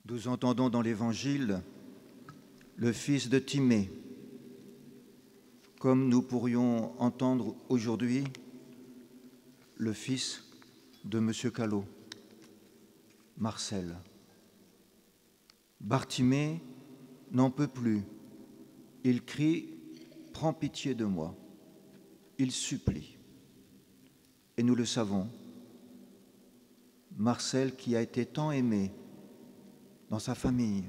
Nous entendons dans l'Évangile le fils de Timée, comme nous pourrions entendre aujourd'hui le fils de M. Callot, Marcel. Bartimée n'en peut plus. Il crie « Prends pitié de moi ». Il supplie. Et nous le savons, Marcel qui a été tant aimé dans sa famille,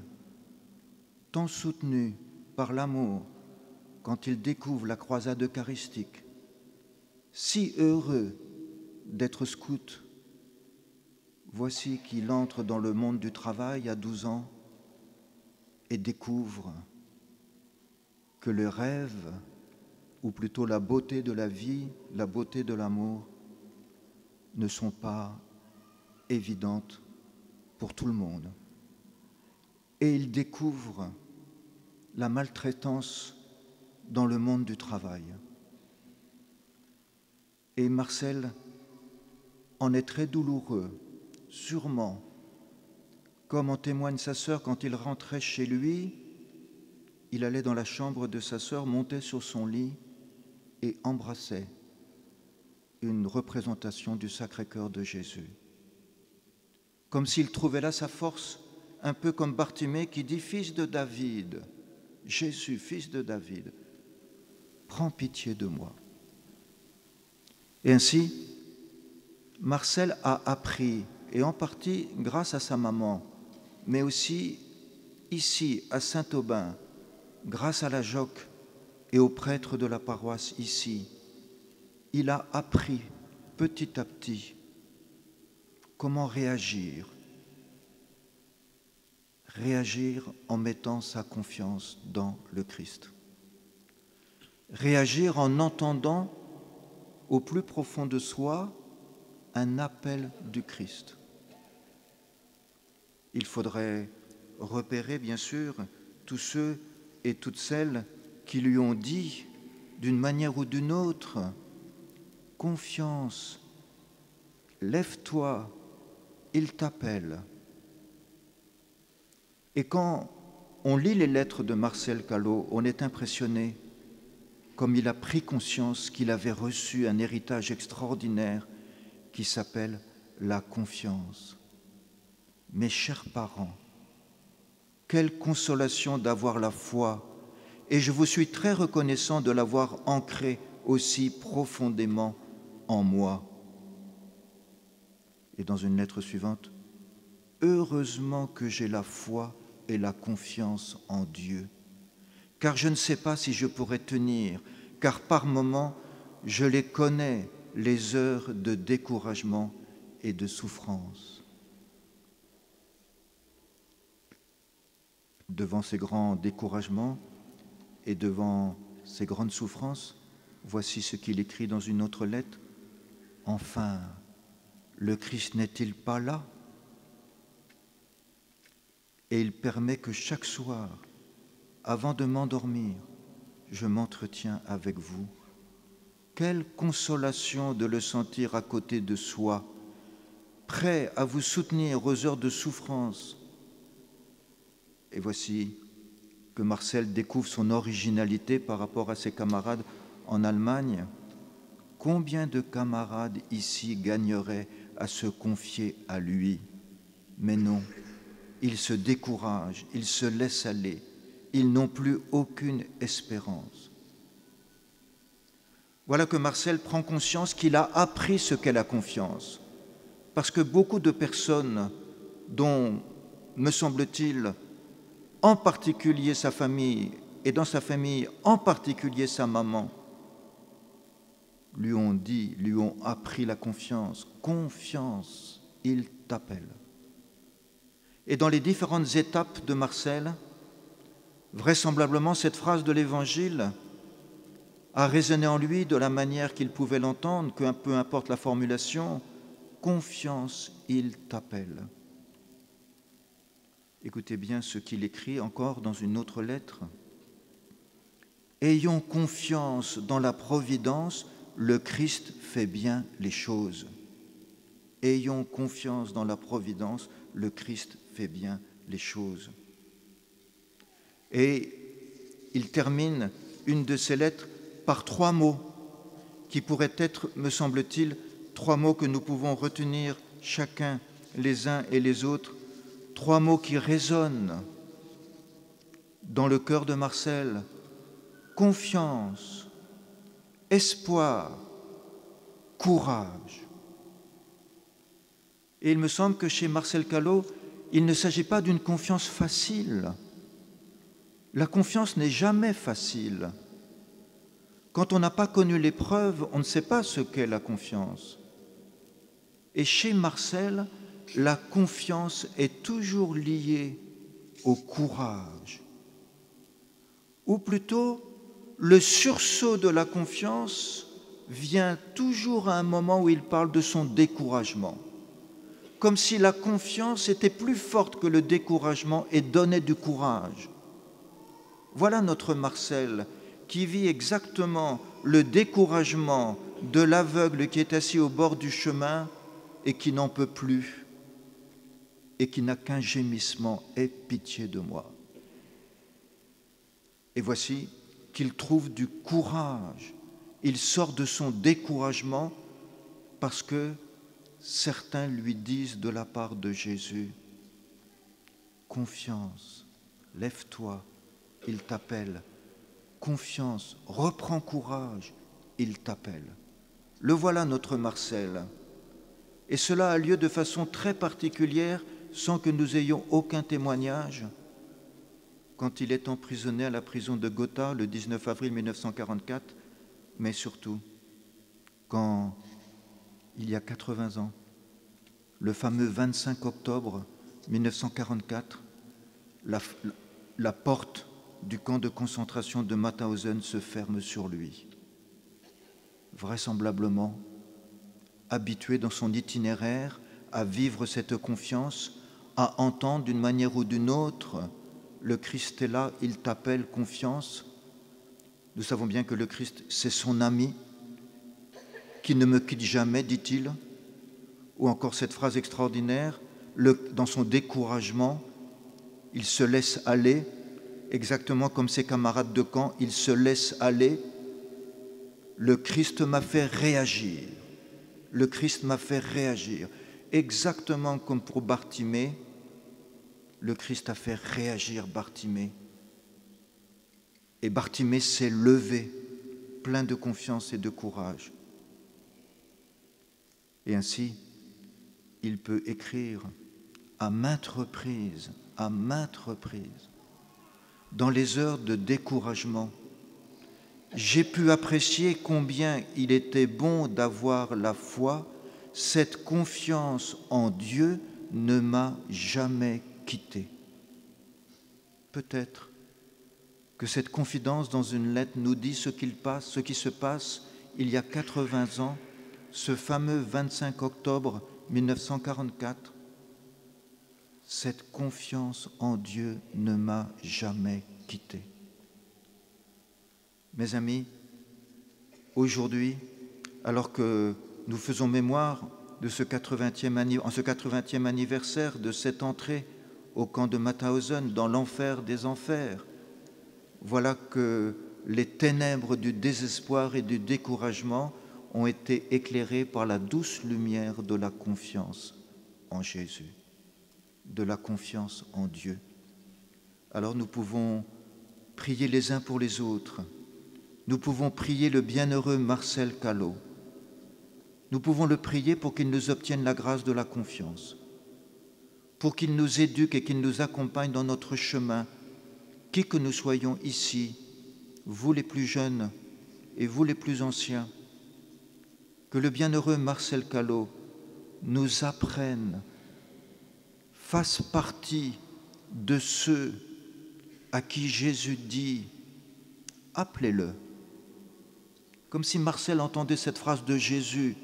tant soutenu par l'amour quand il découvre la croisade eucharistique, si heureux d'être scout, voici qu'il entre dans le monde du travail à 12 ans et découvre que le rêve, ou plutôt la beauté de la vie, la beauté de l'amour, ne sont pas évidentes pour tout le monde. Et il découvre la maltraitance dans le monde du travail. Et Marcel en est très douloureux, sûrement, comme en témoigne sa sœur quand il rentrait chez lui. Il allait dans la chambre de sa sœur, montait sur son lit et embrassait une représentation du Sacré-Cœur de Jésus. Comme s'il trouvait là sa force, un peu comme Bartimée qui dit « Fils de David, Jésus, fils de David, prends pitié de moi ». Et ainsi, Marcel a appris, et en partie grâce à sa maman, mais aussi ici à Saint-Aubin, grâce à la Joque et aux prêtres de la paroisse ici, il a appris petit à petit comment réagir en mettant sa confiance dans le Christ. Réagir en entendant au plus profond de soi un appel du Christ. Il faudrait repérer, bien sûr, tous ceux et toutes celles qui lui ont dit, d'une manière ou d'une autre, « Confiance, lève-toi, il t'appelle ». Et quand on lit les lettres de Marcel Callot, on est impressionné, comme il a pris conscience qu'il avait reçu un héritage extraordinaire qui s'appelle la confiance. Mes chers parents, quelle consolation d'avoir la foi, et je vous suis très reconnaissant de l'avoir ancrée aussi profondément en moi. Et dans une lettre suivante, heureusement que j'ai la foi et la confiance en Dieu, car je ne sais pas si je pourrais tenir, car par moments, je les connais, les heures de découragement et de souffrance. Devant ces grands découragements et devant ces grandes souffrances, voici ce qu'il écrit dans une autre lettre. « Enfin, le Christ n'est-il pas là ?» Et il permet que chaque soir, avant de m'endormir, je m'entretiens avec vous. Quelle consolation de le sentir à côté de soi, prêt à vous soutenir aux heures de souffrance. Et voici que Marcel découvre son originalité par rapport à ses camarades en Allemagne. Combien de camarades ici gagneraient à se confier à lui? Mais non, ils se découragent, ils se laissent aller, ils n'ont plus aucune espérance. Voilà que Marcel prend conscience qu'il a appris ce qu'est la confiance, parce que beaucoup de personnes, dont, me semble-t-il, en particulier sa famille, et dans sa famille, en particulier sa maman, lui ont dit, lui ont appris la confiance. Confiance, il t'appelle. Et dans les différentes étapes de Marcel, vraisemblablement cette phrase de l'Évangile a résonné en lui de la manière qu'il pouvait l'entendre, que peu importe la formulation, confiance, il t'appelle. Écoutez bien ce qu'il écrit encore dans une autre lettre. Ayons confiance dans la providence, le Christ fait bien les choses. Ayons confiance dans la providence, le Christ fait bien les choses. Et il termine une de ses lettres par 3 mots qui pourraient être, me semble-t-il, 3 mots que nous pouvons retenir chacun, les uns et les autres, 3 mots qui résonnent dans le cœur de Marcel: confiance, espoir, courage. Et il me semble que chez Marcel Callot, il ne s'agit pas d'une confiance facile. La confiance n'est jamais facile. Quand on n'a pas connu l'épreuve, on ne sait pas ce qu'est la confiance. Et chez Marcel, la confiance est toujours liée au courage. Ou plutôt, le sursaut de la confiance vient toujours à un moment où il parle de son découragement, comme si la confiance était plus forte que le découragement et donnait du courage. Voilà notre Marcel qui vit exactement le découragement de l'aveugle qui est assis au bord du chemin et qui n'en peut plus et qui n'a qu'un gémissement: aie pitié de moi. Et voici qu'il trouve du courage. Il sort de son découragement parce que certains lui disent de la part de Jésus: confiance, lève-toi, il t'appelle. Confiance, reprends courage, il t'appelle. Le voilà notre Marcel. Et cela a lieu de façon très particulière, sans que nous ayons aucun témoignage, quand il est emprisonné à la prison de Gotha le 19 avril 1944, mais surtout quand, il y a 80 ans, le fameux 25 octobre 1944, la porte du camp de concentration de Mauthausen se ferme sur lui. Vraisemblablement, habitué dans son itinéraire à vivre cette confiance, à entendre d'une manière ou d'une autre: le Christ est là, il t'appelle, confiance. Nous savons bien que le Christ, c'est son ami, qui ne me quitte jamais, dit-il. Ou encore cette phrase extraordinaire: dans son découragement, il se laisse aller, exactement comme ses camarades de camp, il se laisse aller. Le Christ m'a fait réagir. Le Christ m'a fait réagir. Exactement comme pour Bartimée, le Christ a fait réagir Bartimée. Et Bartimée s'est levé, plein de confiance et de courage. Et ainsi, il peut écrire à maintes reprises, dans les heures de découragement: j'ai pu apprécier combien il était bon d'avoir la foi, cette confiance en Dieu ne m'a jamais quitté. Peut-être que cette confidence dans une lettre nous dit ce qui se passe il y a 80 ans, ce fameux 25 octobre 1944. Cette confiance en Dieu ne m'a jamais quitté. Mes amis, aujourd'hui, alors que nous faisons mémoire de ce 80e anniversaire de cette entrée au camp de Mauthausen, dans l'enfer des enfers, voilà que les ténèbres du désespoir et du découragement ont été éclairées par la douce lumière de la confiance en Jésus, de la confiance en Dieu. Alors nous pouvons prier les uns pour les autres. Nous pouvons prier le bienheureux Marcel Callot. Nous pouvons le prier pour qu'il nous obtienne la grâce de la confiance, pour qu'il nous éduque et qu'il nous accompagne dans notre chemin, qui que nous soyons ici, vous les plus jeunes et vous les plus anciens. Que le bienheureux Marcel Callot nous apprenne, fasse partie de ceux à qui Jésus dit: appelez-le. Comme si Marcel entendait cette phrase de Jésus: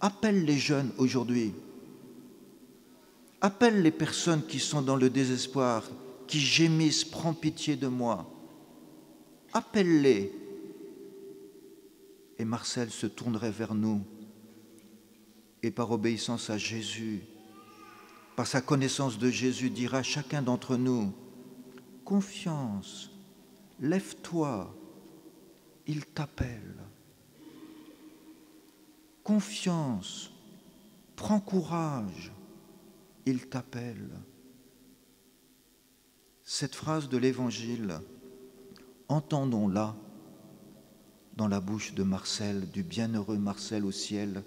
appelle les jeunes aujourd'hui, appelle les personnes qui sont dans le désespoir, qui gémissent: prends pitié de moi, appelle-les. Et Marcel se tournerait vers nous et, par obéissance à Jésus, par sa connaissance de Jésus, dira à chacun d'entre nous, confiance, lève-toi, il t'appelle. Confiance, prends courage, il t'appelle. Cette phrase de l'Évangile, entendons-la dans la bouche de Marcel, du bienheureux Marcel au ciel,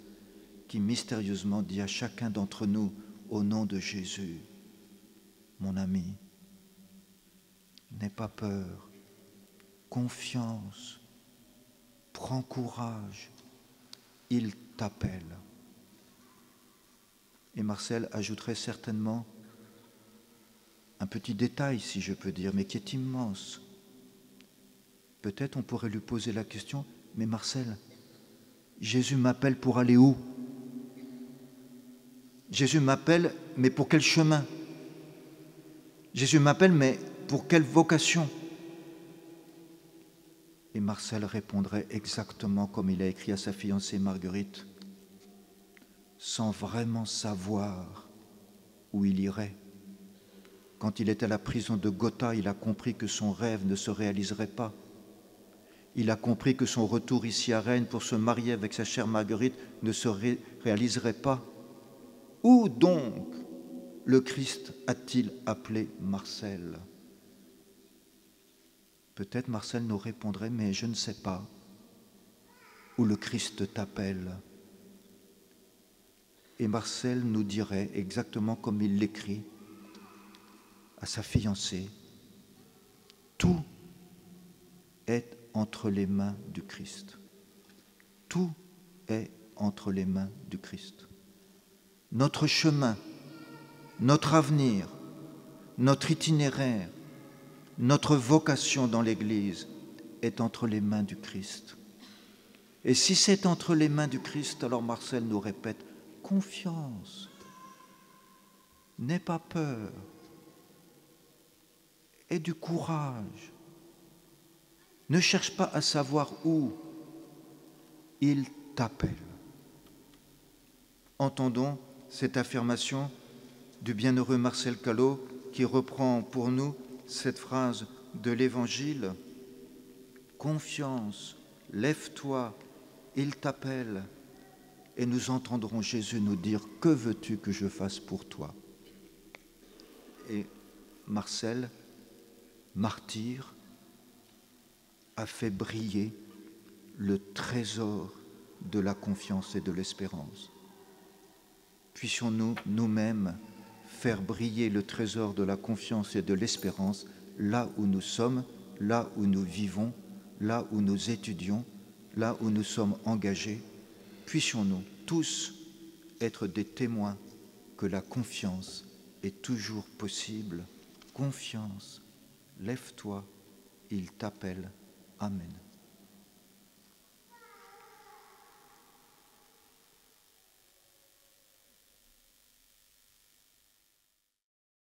qui mystérieusement dit à chacun d'entre nous, au nom de Jésus, mon ami, n'aie pas peur, confiance, prends courage, il t'appelle. Et Marcel ajouterait certainement un petit détail, si je peux dire, mais qui est immense. Peut-être on pourrait lui poser la question, mais Marcel, Jésus m'appelle pour aller où? Jésus m'appelle, mais pour quel chemin? Jésus m'appelle, mais pour quelle vocation? Et Marcel répondrait exactement comme il a écrit à sa fiancée Marguerite, sans vraiment savoir où il irait. Quand il était à la prison de Gotha, il a compris que son rêve ne se réaliserait pas. Il a compris que son retour ici à Rennes pour se marier avec sa chère Marguerite ne se réaliserait pas. Où donc le Christ a-t-il appelé Marcel? Peut-être Marcel nous répondrait, mais je ne sais pas où le Christ t'appelle. Et Marcel nous dirait, exactement comme il l'écrit à sa fiancée, tout est entre les mains du Christ. Tout est entre les mains du Christ. Notre chemin, notre avenir, notre itinéraire, notre vocation dans l'Église est entre les mains du Christ. Et si c'est entre les mains du Christ, alors Marcel nous répète, confiance, n'aie pas peur, aie du courage, ne cherche pas à savoir où, il t'appelle. Entendons cette affirmation du bienheureux Marcel Callot qui reprend pour nous cette phrase de l'Évangile, confiance, lève-toi, il t'appelle, et nous entendrons Jésus nous dire, que veux-tu que je fasse pour toi? Et Marcel, martyr, a fait briller le trésor de la confiance et de l'espérance. Puissions-nous nous-mêmes faire briller le trésor de la confiance et de l'espérance là où nous sommes, là où nous vivons, là où nous étudions, là où nous sommes engagés. Puissions-nous tous être des témoins que la confiance est toujours possible. Confiance, lève-toi, il t'appelle. Amen.